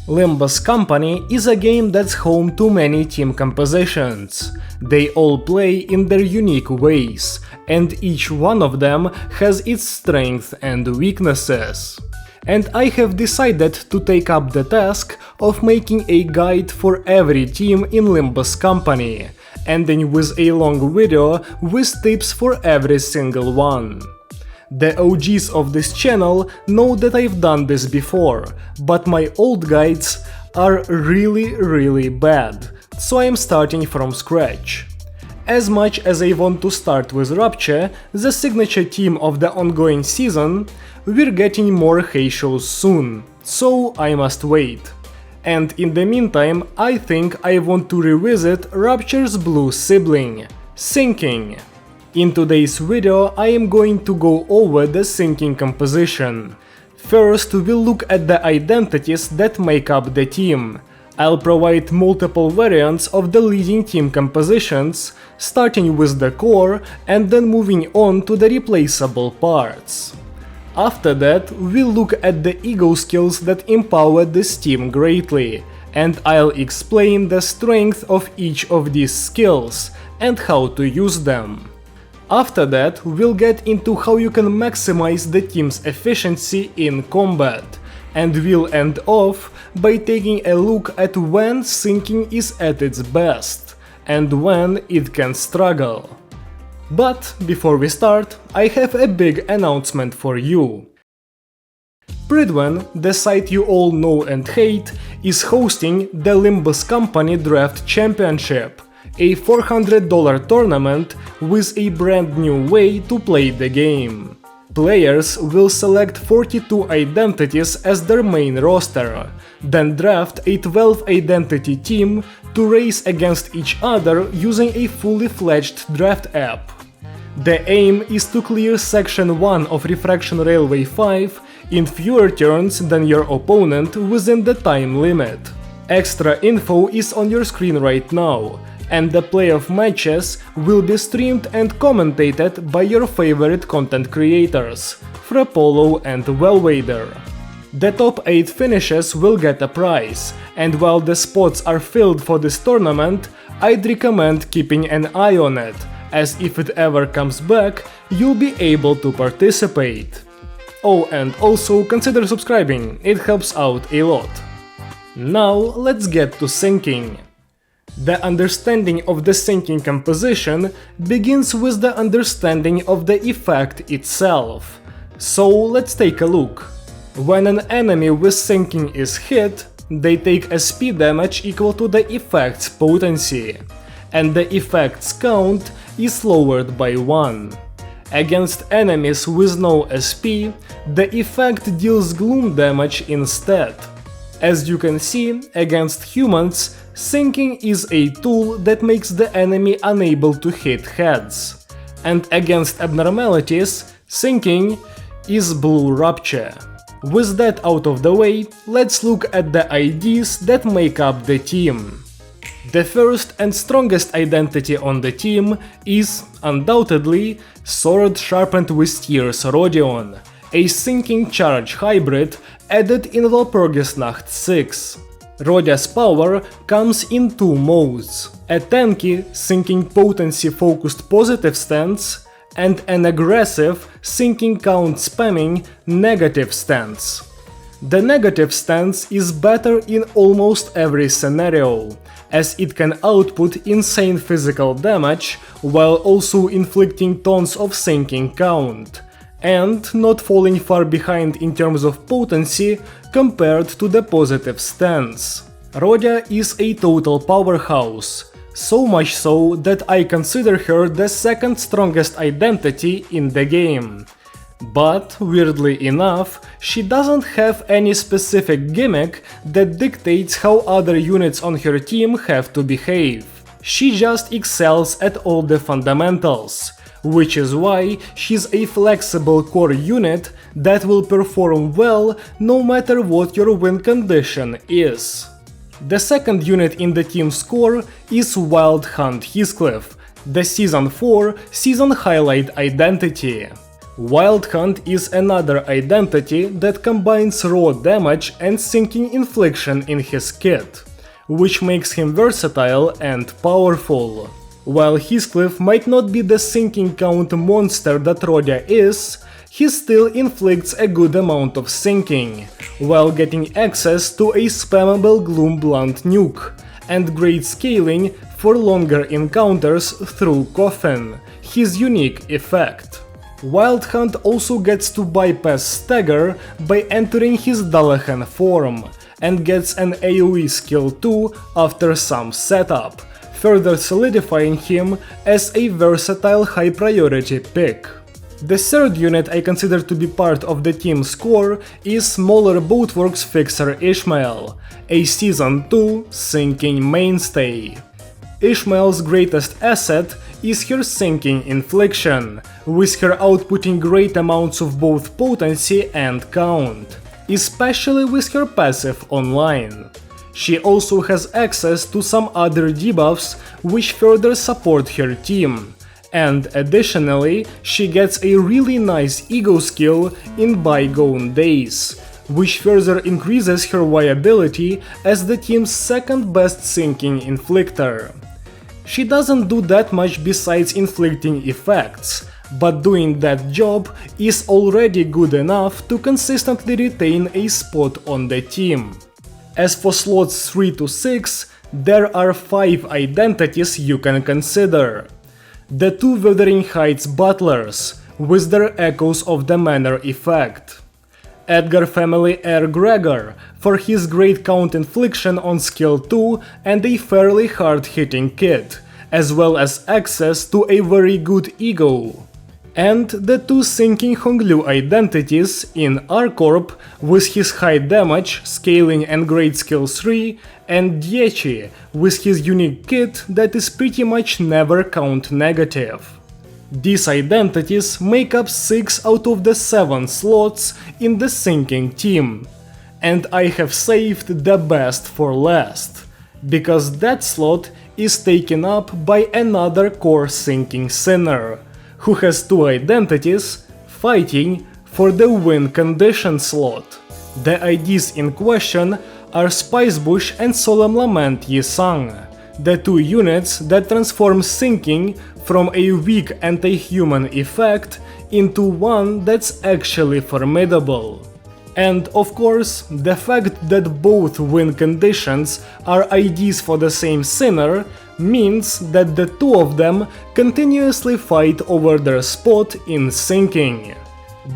Limbus Company is a game that's home to many team compositions. They all play in their unique ways, and each one of them has its strengths and weaknesses. And I have decided to take up the task of making a guide for every team in Limbus Company, ending with a long video with tips for every single one. The OGs of this channel know that I've done this before, but my old guides are really bad, so I'm starting from scratch. As much as I want to start with Rapture, the signature team of the ongoing season, we're getting more Hay shows soon, so I must wait. And in the meantime, I think I want to revisit Rapture's blue sibling, Sinking. In today's video, I am going to go over the Sinking composition. First, we'll look at the identities that make up the team. I'll provide multiple variants of the leading team compositions, starting with the core and then moving on to the replaceable parts. After that, we'll look at the ego skills that empower this team greatly, and I'll explain the strength of each of these skills and how to use them. After that, we'll get into how you can maximize the team's efficiency in combat, and we'll end off by taking a look at when Sinking is at its best, and when it can struggle. But before we start, I have a big announcement for you. Pridwen, the site you all know and hate, is hosting the Limbus Company Draft Championship, a $400 tournament with a brand new way to play the game. Players will select 42 identities as their main roster, then draft a 12-identity team to race against each other using a fully fledged draft app. The aim is to clear Section 1 of Refraction Railway 5 in fewer turns than your opponent within the time limit. Extra info is on your screen right now, and the playoff matches will be streamed and commentated by your favorite content creators, Frapolo and Wellwader. The top 8 finishes will get a prize, and while the spots are filled for this tournament, I'd recommend keeping an eye on it, as if it ever comes back, you'll be able to participate. Oh, and also consider subscribing, it helps out a lot. Now let's get to Sinking. The understanding of the Sinking composition begins with the understanding of the effect itself. So let's take a look. When an enemy with Sinking is hit, they take a SP damage equal to the effect's potency, and the effect's count is lowered by 1. Against enemies with no SP, the effect deals gloom damage instead. As you can see, against humans, Sinking is a tool that makes the enemy unable to hit heads. And against abnormalities, Sinking is Blue Rapture. With that out of the way, let's look at the IDs that make up the team. The first and strongest identity on the team is, undoubtedly, Sword Sharpened with Tears Rodion, a Sinking Charge hybrid added in Walpurgisnacht 6. Rodia's power comes in 2 modes: a tanky, Sinking potency focused positive stance, and an aggressive, Sinking count spamming negative stance. The negative stance is better in almost every scenario, as it can output insane physical damage while also inflicting tons of Sinking count, and not falling far behind in terms of potency compared to the positive stance. Rodia is a total powerhouse, so much so that I consider her the second strongest identity in the game. But, weirdly enough, she doesn't have any specific gimmick that dictates how other units on her team have to behave. She just excels at all the fundamentals, which is why she's a flexible core unit that will perform well no matter what your win condition is. The second unit in the team's core is Wild Hunt Heathcliff, the Season 4 season highlight identity. Wild Hunt is another identity that combines raw damage and sinking infliction in his kit, which makes him versatile and powerful. While Heathcliff might not be the sinking count monster that Rodya is, he still inflicts a good amount of sinking, while getting access to a spammable Gloom Blunt nuke, and great scaling for longer encounters through Coffin, his unique effect. Wild Hunt also gets to bypass Stagger by entering his Dullahan form, and gets an AoE skill too after some setup, further solidifying him as a versatile high priority pick. The third unit I consider to be part of the team's core is Smaller Boatworks fixer Ishmael, a Season 2 sinking mainstay. Ishmael's greatest asset is her sinking infliction, with her outputting great amounts of both potency and count, especially with her passive online. She also has access to some other debuffs which further support her team, and additionally she gets a really nice ego skill in Bygone Days, which further increases her viability as the team's second best sinking inflictor. She doesn't do that much besides inflicting effects, but doing that job is already good enough to consistently retain a spot on the team. As for slots 3 to 6, there are 5 identities you can consider. The 2 Wuthering Heights Butlers, with their Echoes of the Manor effect. Edgar family heir Gregor, for his great count infliction on skill 2 and a fairly hard-hitting kit, as well as access to a very good ego. And the 2 sinking Honglu identities in R-Corp with his high damage, scaling and great skill 3, and Diechi with his unique kit that is pretty much never count negative. These identities make up 6 out of the 7 slots in the sinking team, and I have saved the best for last, because that slot is taken up by another core sinking sinner, who has 2 identities fighting for the win condition slot. The IDs in question are Spicebush and Solemn Lament Yisang, the 2 units that transform sinking from a weak anti-human effect into one that's actually formidable. And of course, the fact that both win conditions are IDs for the same sinner means that the 2 of them continuously fight over their spot in sinking.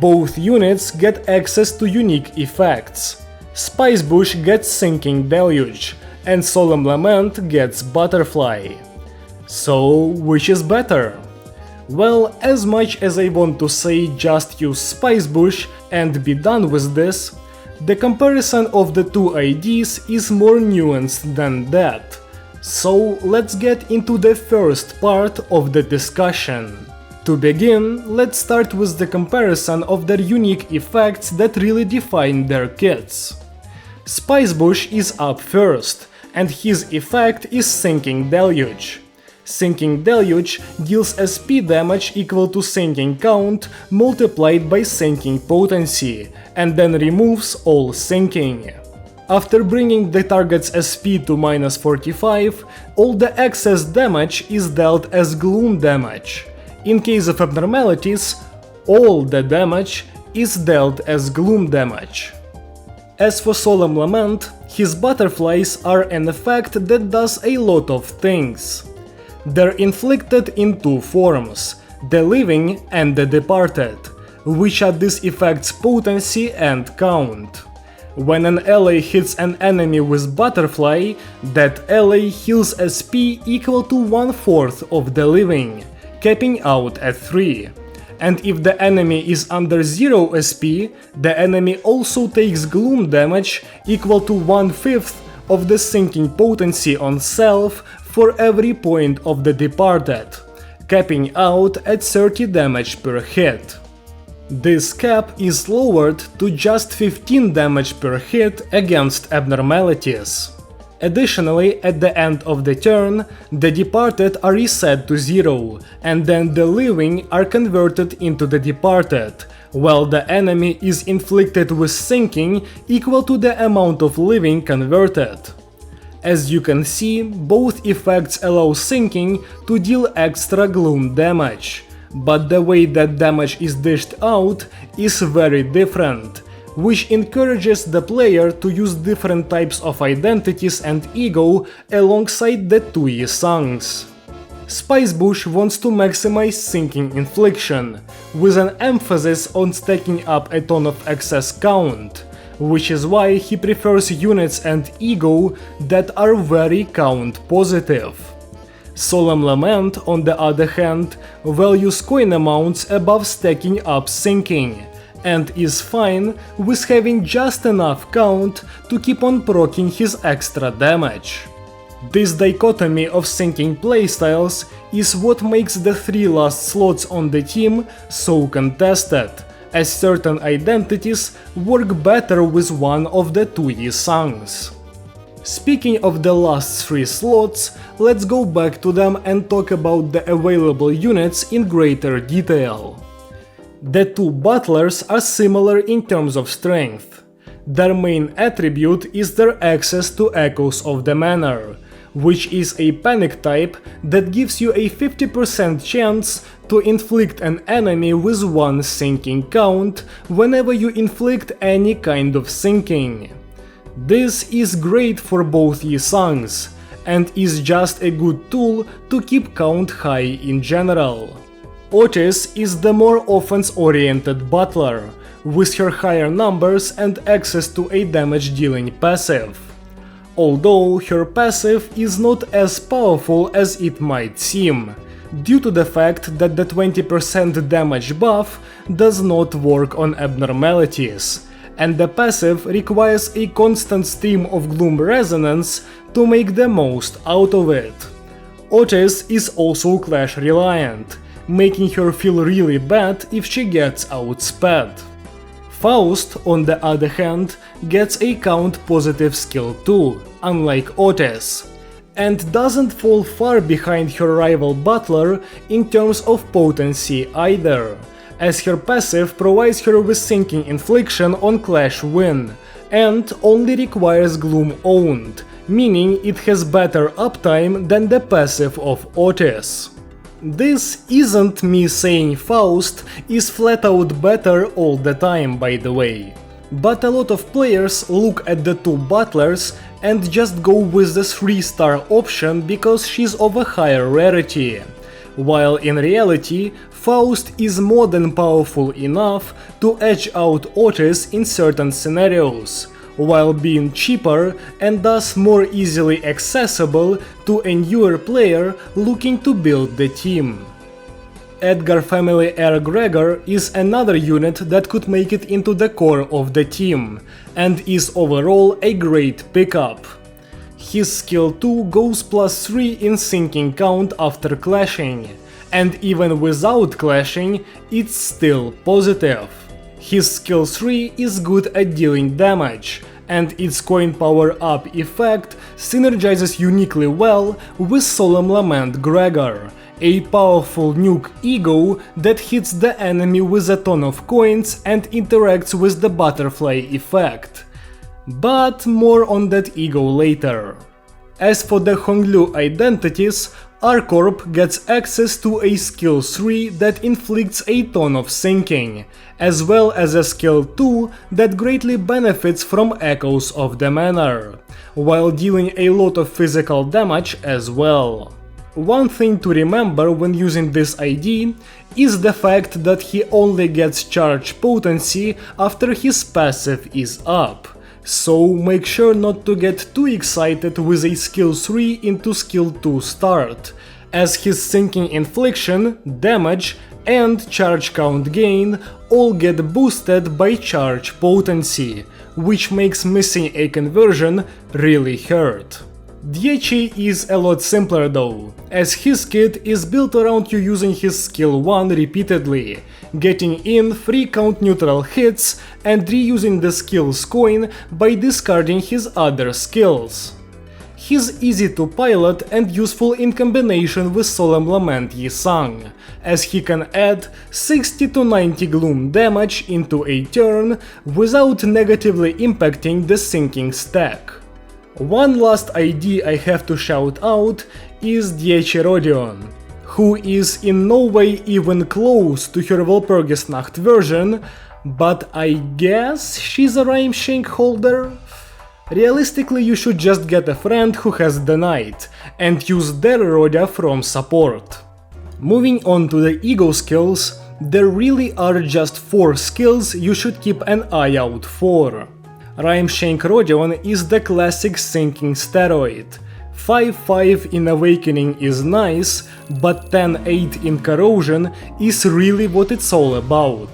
Both units get access to unique effects. Spicebush gets Sinking Deluge, and Solemn Lament gets Butterfly. So, which is better? Well, as much as I want to say just use Spicebush and be done with this, the comparison of the 2 IDs is more nuanced than that. So let's get into the first part of the discussion. To begin, let's start with the comparison of their unique effects that really define their kits. Spicebush is up first, and his effect is Sinking Deluge. Sinking Deluge deals SP damage equal to sinking count multiplied by sinking potency, and then removes all sinking. After bringing the target's SP to -45, all the excess damage is dealt as gloom damage. In case of abnormalities, all the damage is dealt as gloom damage. As for Solemn Lament, his butterflies are an effect that does a lot of things. They're inflicted in 2 forms, the Living and the Departed, which add this effect's potency and count. When an ally hits an enemy with Butterfly, that ally heals SP equal to 1/4 of the Living, capping out at 3. And if the enemy is under 0 SP, the enemy also takes gloom damage equal to 1/5 of the sinking potency on self for every point of the Departed, capping out at 30 damage per hit. This cap is lowered to just 15 damage per hit against abnormalities. Additionally, at the end of the turn, the departed are reset to 0, and then the living are converted into the departed, while the enemy is inflicted with sinking equal to the amount of living converted. As you can see, both effects allow sinking to deal extra gloom damage, but the way that damage is dished out is very different, which encourages the player to use different types of identities and ego alongside the 2E songs. Spicebush wants to maximize sinking infliction, with an emphasis on stacking up a ton of excess count, which is why he prefers units and ego that are very count positive. Solemn Lament, on the other hand, values coin amounts above stacking up sinking, and is fine with having just enough count to keep on proccing his extra damage. This dichotomy of sinking playstyles is what makes the 3 last slots on the team so contested, as certain identities work better with one of the 2E songs. Speaking of the last 3 slots, let's go back to them and talk about the available units in greater detail. The 2 butlers are similar in terms of strength. Their main attribute is their access to Echoes of the Manor, which is a panic type that gives you a 50% chance to inflict an enemy with 1 sinking count whenever you inflict any kind of sinking. This is great for both songs, and is just a good tool to keep count high in general. Otis is the more offense-oriented butler, with her higher numbers and access to a damage-dealing passive. Although her passive is not as powerful as it might seem, due to the fact that the 20% damage buff does not work on abnormalities, and the passive requires a constant stream of Gloom Resonance to make the most out of it. Otis is also Clash reliant, making her feel really bad if she gets outsped. Faust, on the other hand, gets a count positive skill too, unlike Otis, and doesn't fall far behind her rival Butler in terms of potency either, as her passive provides her with sinking infliction on Clash win, and only requires Gloom owned, meaning it has better uptime than the passive of Otis. This isn't me saying Faust is flat out better all the time, by the way, but a lot of players look at the 2 butlers and just go with the 3-star option because she's of a higher rarity, while in reality Faust is more than powerful enough to edge out Otis in certain scenarios, while being cheaper and thus more easily accessible to a newer player looking to build the team. Edgar Family Heir Gregor is another unit that could make it into the core of the team, and is overall a great pickup. His skill 2 goes +3 in sinking count after clashing, and even without clashing, it's still positive. His skill 3 is good at dealing damage, and its coin power up effect synergizes uniquely well with Solemn Lament Gregor, a powerful nuke ego that hits the enemy with a ton of coins and interacts with the butterfly effect. But more on that ego later. As for the Honglu identities, Arcorp gets access to a skill 3 that inflicts a ton of sinking, as well as a skill 2 that greatly benefits from Echoes of the Manor, while dealing a lot of physical damage as well. One thing to remember when using this ID is the fact that he only gets charge potency after his passive is up. So make sure not to get too excited with a skill 3 into skill 2 start, as his sinking infliction, damage and charge count gain all get boosted by charge potency, which makes missing a conversion really hurt. Diechi is a lot simpler though, as his kit is built around you using his skill 1 repeatedly, getting in 3 count neutral hits and reusing the skill's coin by discarding his other skills. He's easy to pilot and useful in combination with Solemn Lament Yi Sang, as he can add 60 to 90 gloom damage into a turn without negatively impacting the sinking stack. One last ID I have to shout out is Diecherodion, who is in no way even close to her Walpurgisnacht version, but I guess she's a Rhyme Shank holder? Realistically, you should just get a friend who has the Knight, and use their Rodia from support. Moving on to the ego skills, there really are just 4 skills you should keep an eye out for. Rhyme Shank Rodion is the classic sinking steroid. 5-5 in Awakening is nice, but 10-8 in Corrosion is really what it's all about.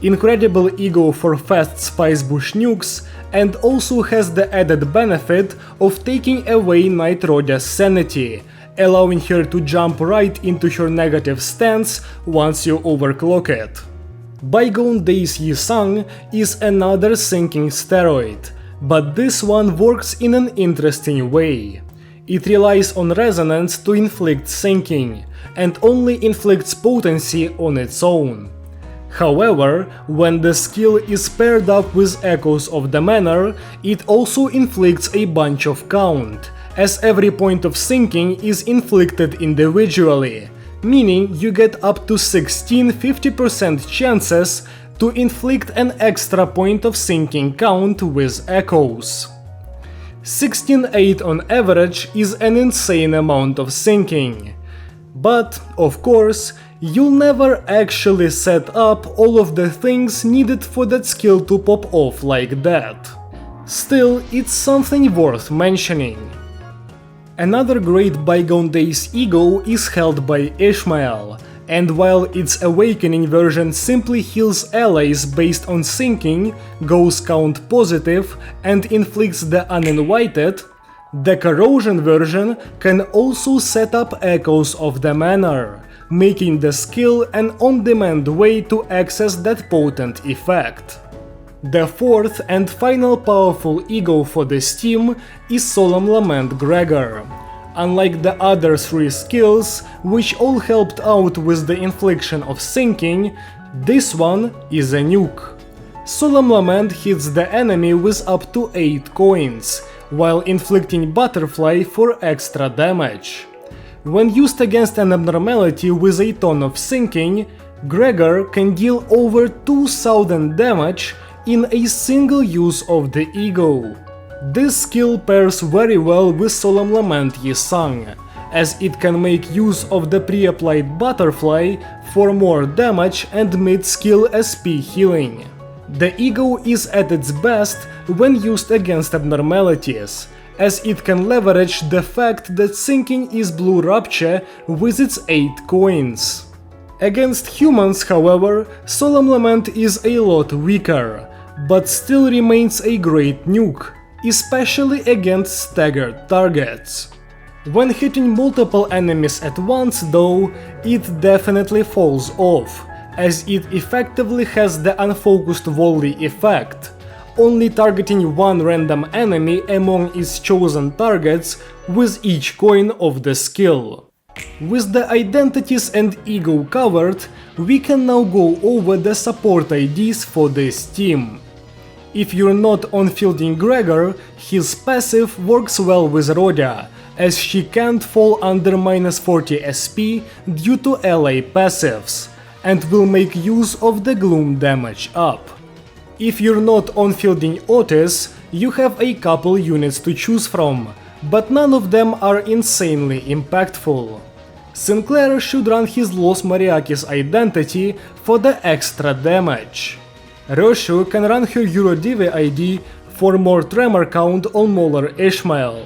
Incredible ego for fast Spicebush nukes, and also has the added benefit of taking away Knight Rodia's sanity, allowing her to jump right into her negative stance once you overclock it. Bygone Days Yi Sang is another sinking steroid, but this one works in an interesting way. It relies on resonance to inflict sinking, and only inflicts potency on its own. However, when the skill is paired up with Echoes of the Manor, it also inflicts a bunch of count, as every point of sinking is inflicted individually, meaning you get up to 16 50% chances to inflict an extra point of sinking count with Echoes. 16-8 on average is an insane amount of sinking. But, of course, you'll never actually set up all of the things needed for that skill to pop off like that. Still, it's something worth mentioning. Another great Bygone Days ego is held by Ishmael, and while its Awakening version simply heals allies based on sinking, goes count positive, and inflicts the uninvited, the Corrosion version can also set up Echoes of the Manor, making the skill an on-demand way to access that potent effect. The fourth and final powerful ego for this team is Solemn Lament Gregor. Unlike the other 3 skills, which all helped out with the infliction of sinking, this one is a nuke. Solemn Lament hits the enemy with up to 8 coins, while inflicting Butterfly for extra damage. When used against an abnormality with a ton of sinking, Gregor can deal over 2000 damage in a single use of the ego. This skill pairs very well with Solemn Lament Yi Sang, as it can make use of the pre-applied Butterfly for more damage and mid-skill SP healing. The ego is at its best when used against abnormalities, as it can leverage the fact that sinking is Blue Rapture with its 8 coins. Against humans, however, Solemn Lament is a lot weaker, but still remains a great nuke, especially against staggered targets. When hitting multiple enemies at once though, it definitely falls off, as it effectively has the unfocused volley effect, only targeting one random enemy among its chosen targets with each coin of the skill. With the identities and ego covered, we can now go over the support IDs for this team. If you're not on fielding Gregor, his passive works well with Rodia, as she can't fall under -40 SP due to ally passives, and will make use of the Gloom damage up. If you're not on fielding Otis, you have a couple units to choose from, but none of them are insanely impactful. Sinclair should run his Los Mariachis identity for the extra damage. Roshu can run her Eurodive ID for more tremor count on Molar Ishmael.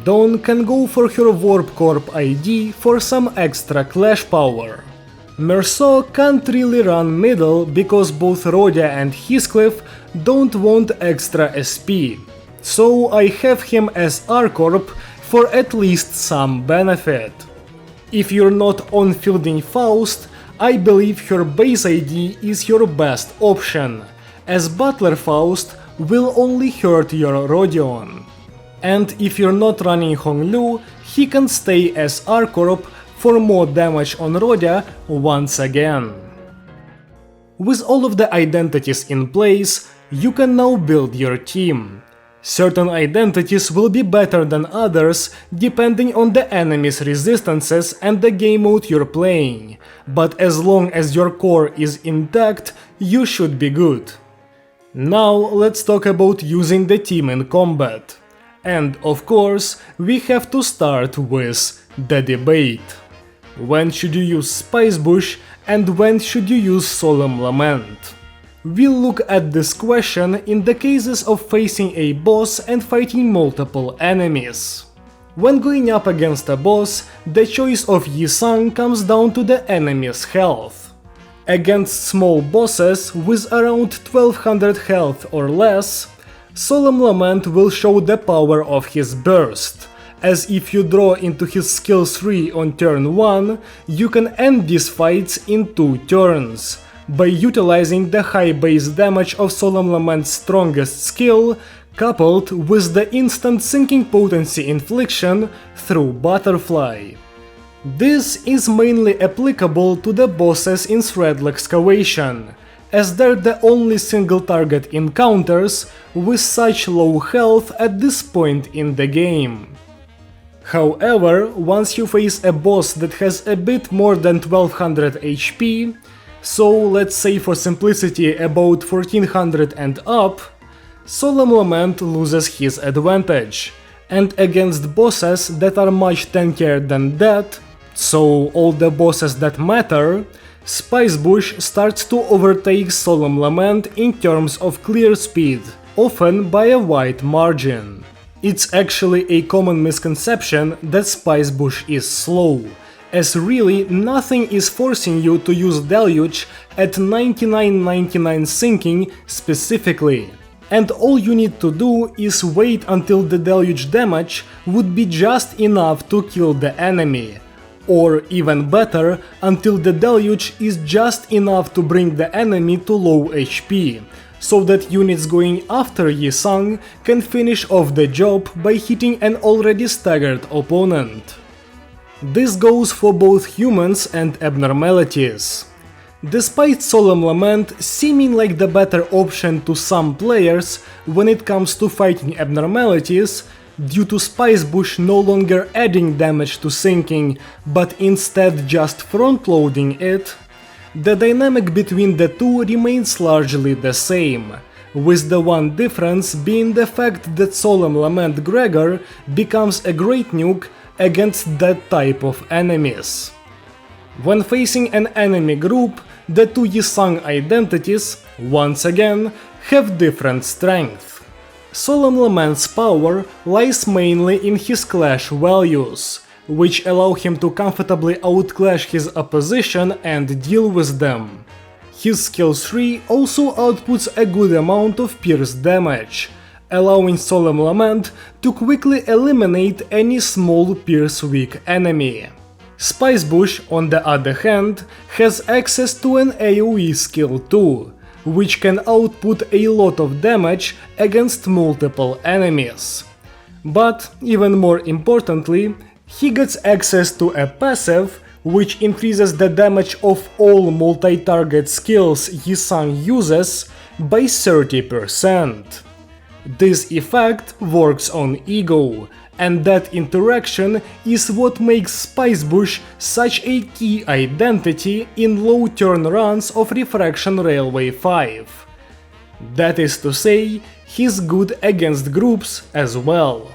Dawn can go for her Warp Corp ID for some extra clash power. Merceau can't really run middle because both Rodia and Heathcliff don't want extra SP, so I have him as R-Corp for at least some benefit. If you're not on fielding Faust, I believe her base ID is your best option, as Butler Faust will only hurt your Rodion. And if you're not running Honglu, he can stay as R-Corp for more damage on Rodya once again. With all of the identities in place, you can now build your team. Certain identities will be better than others depending on the enemy's resistances and the game mode you're playing, but as long as your core is intact, you should be good. Now let's talk about using the team in combat. And of course, we have to start with the debate. When should you use Spice Bush and when should you use Solemn Lament? We'll look at this question in the cases of facing a boss and fighting multiple enemies. When going up against a boss, the choice of Yi-Sang comes down to the enemy's health. Against small bosses with around 1200 health or less, Solemn Lament will show the power of his burst, as if you draw into his skill 3 on turn 1, you can end these fights in 2 turns, by utilizing the high base damage of Solemn Lament's strongest skill, coupled with the instant sinking potency infliction through Butterfly. This is mainly applicable to the bosses in Threadle Excavation, as they're the only single target encounters with such low health at this point in the game. However, once you face a boss that has a bit more than 1200 HP, so let's say for simplicity about 1400 and up, Solemn Lament loses his advantage, and against bosses that are much tankier than that, so all the bosses that matter, Spice Bush starts to overtake Solemn Lament in terms of clear speed, often by a wide margin. It's actually a common misconception that Spice Bush is slow, as really nothing is forcing you to use Deluge at 99.99 sinking specifically, and all you need to do is wait until the Deluge damage would be just enough to kill the enemy, or even better, until the Deluge is just enough to bring the enemy to low HP, so that units going after Yi-Sang can finish off the job by hitting an already staggered opponent. This goes for both humans and abnormalities. Despite Solemn Lament seeming like the better option to some players when it comes to fighting abnormalities, due to Spice Bush no longer adding damage to sinking, but instead just front-loading it, the dynamic between the two remains largely the same, with the one difference being the fact that Solemn Lament Gregor becomes a great nuke against that type of enemies. When facing an enemy group, the two Yi-Sang identities, once again, have different strength. Solemn Lament's power lies mainly in his clash values, which allow him to comfortably outclash his opposition and deal with them. His skill 3 also outputs a good amount of pierce damage, allowing Solemn Lament to quickly eliminate any small pierce weak enemy. Spice Bush, on the other hand, has access to an AoE skill too, which can output a lot of damage against multiple enemies. But, even more importantly, he gets access to a passive which increases the damage of all multi-target skills Yi-Sang uses by 30%. This effect works on ego, and that interaction is what makes Spice Bush such a key identity in low turn runs of Refraction Railway 5. That is to say, he's good against groups as well.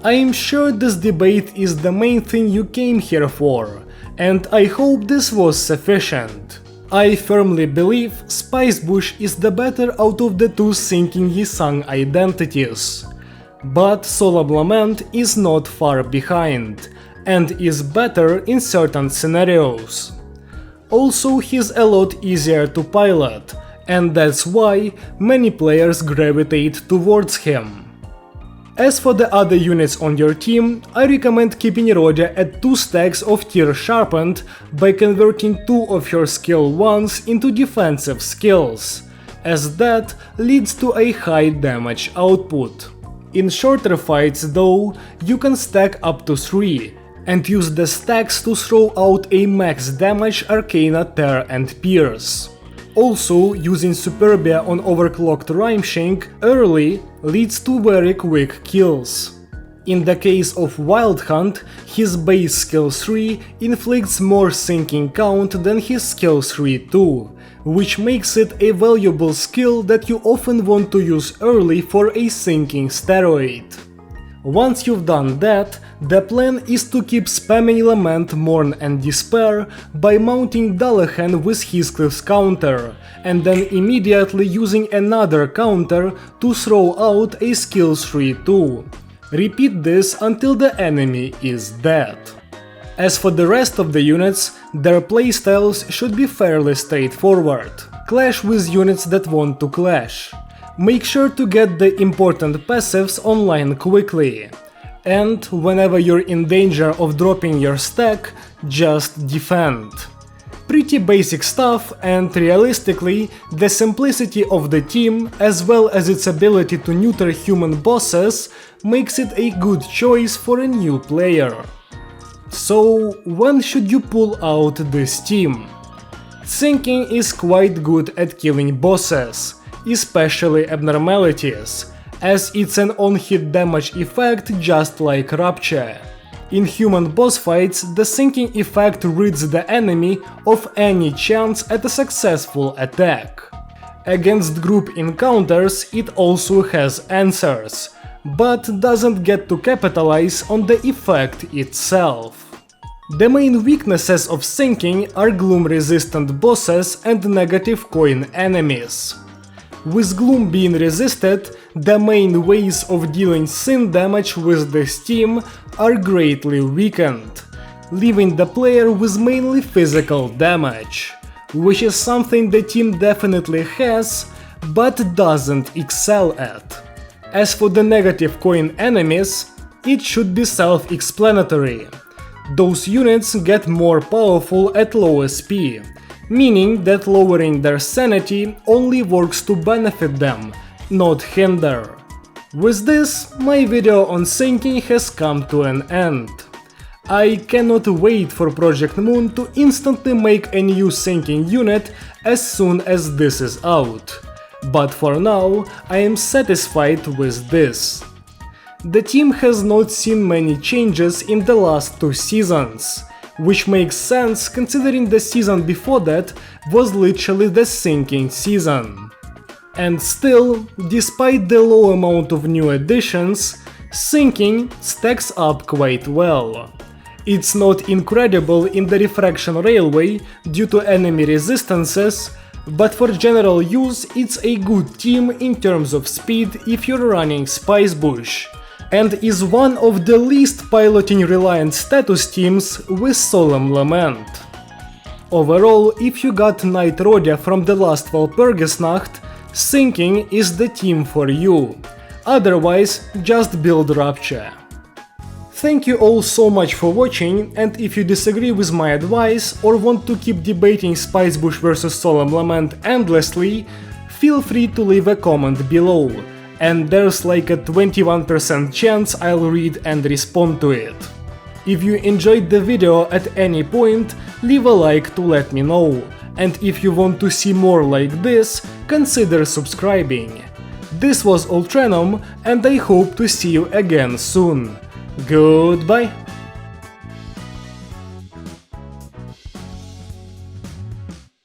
I'm sure this debate is the main thing you came here for, and I hope this was sufficient. I firmly believe Spice Bush is the better out of the two sinking Yi-Sang identities. But Solemn Lament is not far behind, and is better in certain scenarios. Also, he's a lot easier to pilot, and that's why many players gravitate towards him. As for the other units on your team, I recommend keeping Rodya at 2 stacks of tier sharpened by converting 2 of your skill 1s into defensive skills, as that leads to a high damage output. In shorter fights though, you can stack up to 3, and use the stacks to throw out a max damage Arcana Tear and Pierce. Also, using Superbia on overclocked Rhymeshank early leads to very quick kills. In the case of Wild Hunt, his base skill 3 inflicts more sinking count than his skill 3 too, which makes it a valuable skill that you often want to use early for a sinking steroid. Once you've done that, the plan is to keep spamming Lament, Mourn and Despair by mounting Dullahan with Heathcliff's counter, and then immediately using another counter to throw out a skill 3 too. Repeat this until the enemy is dead. As for the rest of the units, their playstyles should be fairly straightforward. Clash with units that want to clash. Make sure to get the important passives online quickly. And whenever you're in danger of dropping your stack, just defend. Pretty basic stuff, and realistically, the simplicity of the team, as well as its ability to neuter human bosses, makes it a good choice for a new player. So, when should you pull out this team? Sinking is quite good at killing bosses, especially abnormalities, as it's an on-hit damage effect just like Rapture. In human boss fights, the sinking effect rids the enemy of any chance at a successful attack. Against group encounters, it also has answers, but doesn't get to capitalize on the effect itself. The main weaknesses of sinking are gloom-resistant bosses and negative coin enemies. With gloom being resisted, the main ways of dealing sin damage with this team are greatly weakened, leaving the player with mainly physical damage, which is something the team definitely has, but doesn't excel at. As for the negative coin enemies, it should be self-explanatory. Those units get more powerful at low SP, meaning that lowering their sanity only works to benefit them, not hinder. With this, my video on sinking has come to an end. I cannot wait for Project Moon to instantly make a new sinking unit as soon as this is out, but for now I am satisfied with this. The team has not seen many changes in the last 2 seasons, which makes sense considering the season before that was literally the sinking season. And still, despite the low amount of new additions, sinking stacks up quite well. It's not incredible in the Refraction Railway due to enemy resistances, but for general use it's a good team in terms of speed if you're running Spicebush, and is one of the least piloting reliant status teams with Solemn Lament. Overall, if you got Night Rodia from the last Walpurgisnacht, sinking is the team for you, otherwise just build Rapture. Thank you all so much for watching, and if you disagree with my advice or want to keep debating Spicebush vs Solemn Lament endlessly, feel free to leave a comment below, and there's like a 21% chance I'll read and respond to it. If you enjoyed the video at any point, leave a like to let me know, and if you want to see more like this, consider subscribing. This was Ultranum, and I hope to see you again soon. Goodbye!